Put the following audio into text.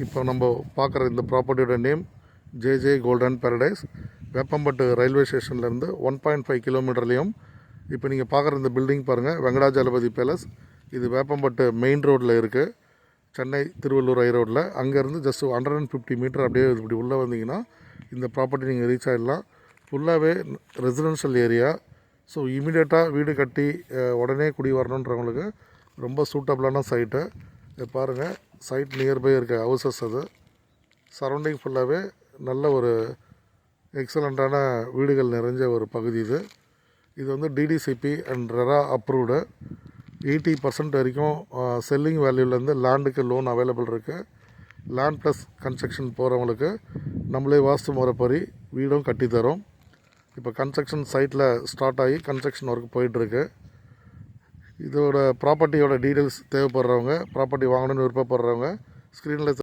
இப்போ நம்ம பார்க்குற இந்த ப்ராப்பர்ட்டியோட name JJ Golden Paradise. Veppampattu railway ஸ்டேஷன்லேருந்து 1.5 கிலோமீட்டர்லேயும். இப்போ நீங்கள் பார்க்குற இந்த பில்டிங் பாருங்கள், வெங்கடாஜலபதி பேலஸ். இது வேப்பம்பட்டு மெயின் ரோட்டில் இருக்குது, சென்னை திருவள்ளூர் ரோட்டில். அங்கேருந்து ஜஸ்ட் 150 மீட்டர் அப்படியே இப்படி உள்ளே வந்தீங்கன்னா இந்த ப்ராப்பர்ட்டி நீங்கள் ரீச் ஆகிடலாம். ஃபுல்லாகவே ரெசிடென்ஷியல் ஏரியா. ஸோ இமீடியட்டாக வீடு கட்டி உடனே குடி வரணுன்றவங்களுக்கு ரொம்ப சூட்டபிளான சைட்டு. இதை பாருங்கள், சைட் நியர்பை இருக்க ஹவுசஸ். அது சரௌண்டிங் ஃபுல்லாகவே நல்ல ஒரு எக்ஸலண்ட்டான வீடுகள் நிறைஞ்ச ஒரு பகுதி இது. இது வந்து டிடிசிபி அண்ட் ரெரா அப்ரூவ்டு. 80% வரைக்கும் செல்லிங் வேல்யூலேருந்து லேண்டுக்கு லோன் அவைலபிள் இருக்குது. லேண்ட் ப்ளஸ் கன்ஸ்ட்ரக்ஷன் போகிறவங்களுக்கு நம்மளே வாஸ்து முறைப்படி வீடும் கட்டித்தரோம். இப்போ கன்ஸ்ட்ரக்ஷன் சைட்டில் ஸ்டார்ட் ஆகி கன்ஸ்ட்ரக்ஷன் ஒர்க் போயிட்டுருக்கு. இதோட ப்ராப்பர்ட்டியோட டீட்டெயில்ஸ் தேவைப்படுறவங்க, ப்ராப்பர்ட்டி வாங்கணும்னு விருப்பப்படுறவங்க ஸ்க்ரீனில்